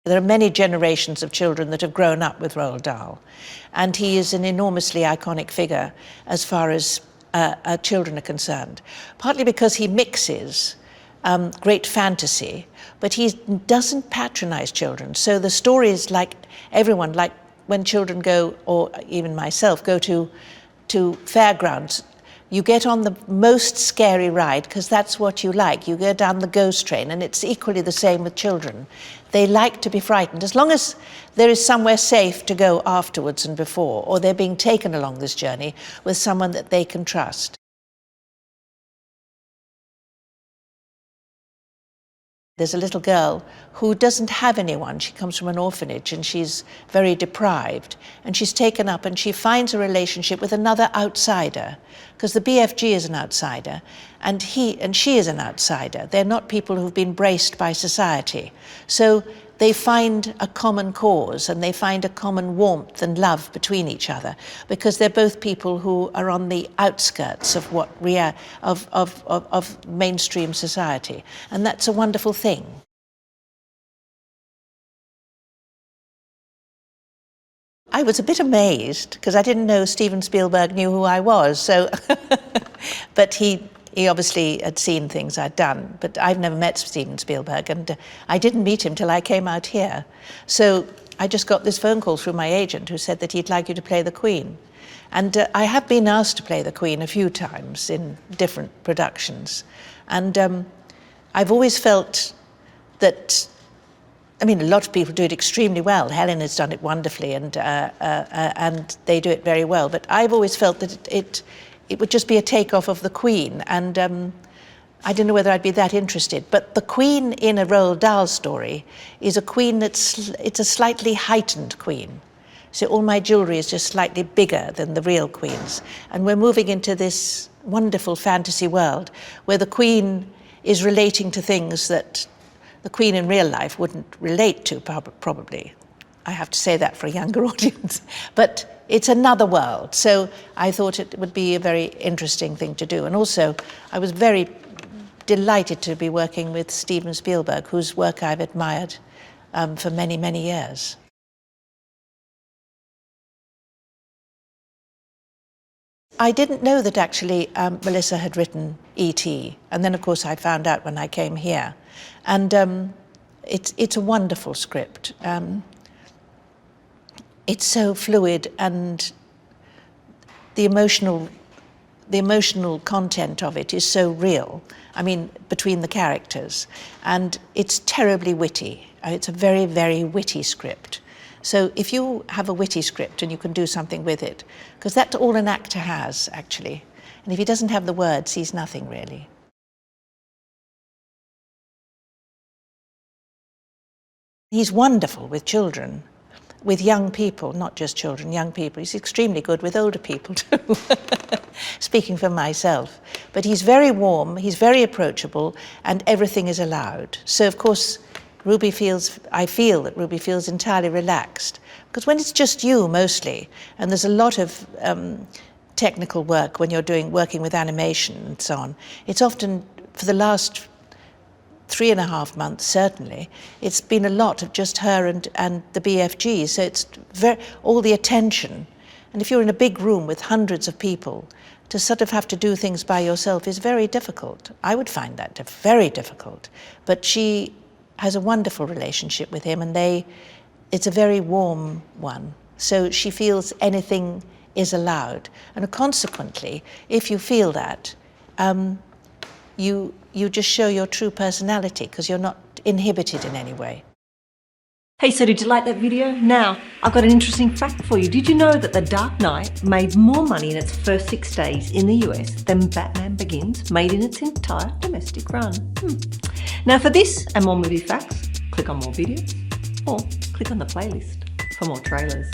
There are many generations of children that have grown up with Roald Dahl, and he is an enormously iconic figure as far as children are concerned, partly because he mixes great fantasy, but he doesn't patronize children. So the stories, like everyone, like when children go, or even myself, go to fairgrounds, you get on the most scary ride because that's what you like. You go down the ghost train, and it's equally the same with children. They like to be frightened, as long as there is somewhere safe to go afterwards and before, or they're being taken along this journey with someone that they can trust. There's a little girl who doesn't have anyone. She comes from an orphanage and she's very deprived. And she's taken up and she finds a relationship with another outsider, because the BFG is an outsider and she is an outsider. They're not people who've been braced by society. So they find a common cause and they find a common warmth and love between each other, because they're both people who are on the outskirts of of mainstream society. And that's a wonderful thing. I was a bit amazed because I didn't know Steven Spielberg knew who I was. So, but he obviously had seen things I'd done, but I've never met Steven Spielberg, and I didn't meet him till I came out here. So I just got this phone call through my agent who said that he'd like you to play the Queen. And I have been asked to play the Queen a few times in different productions. And I've always felt that, I mean, a lot of people do it extremely well. Helen has done it wonderfully, and they do it very well. But I've always felt that it would just be a takeoff of the Queen, and I didn't know whether I'd be that interested. But the Queen in a Roald Dahl story is a queen it's a slightly heightened queen. So all my jewellery is just slightly bigger than the real queens. And we're moving into this wonderful fantasy world where the Queen is relating to things that the Queen in real life wouldn't relate to, probably. I have to say that for a younger audience. But it's another world, so I thought it would be a very interesting thing to do. And also, I was very delighted to be working with Steven Spielberg, whose work I've admired for many, many years. I didn't know that actually Melissa had written E.T., and then of course I found out when I came here. And it's a wonderful script. It's so fluid, and the emotional content of it is so real. I mean, between the characters, and it's terribly witty. It's a very, very witty script. So if you have a witty script and you can do something with it, because that's all an actor has, actually. And if he doesn't have the words, he's nothing really. He's wonderful with children. With young people, not just children, young people. He's extremely good with older people too, speaking for myself. But he's very warm, he's very approachable, and everything is allowed. So of course, I feel that Ruby feels entirely relaxed. Because when it's just you, mostly, and there's a lot of technical work when you're working with animation and so on, it's often, for the last 3.5 months, certainly, it's been a lot of just her and the BFG, so it's all the attention. And if you're in a big room with hundreds of people, to sort of have to do things by yourself is very difficult. I would find that very difficult. But she has a wonderful relationship with him, and it's a very warm one. So she feels anything is allowed. And consequently, if you feel that, you just show your true personality, because you're not inhibited in any way. Hey, so did you like that video? Now, I've got an interesting fact for you. Did you know that The Dark Knight made more money in its first 6 days in the US than Batman Begins made in its entire domestic run? Now, for this and more movie facts, click on more videos or click on the playlist for more trailers.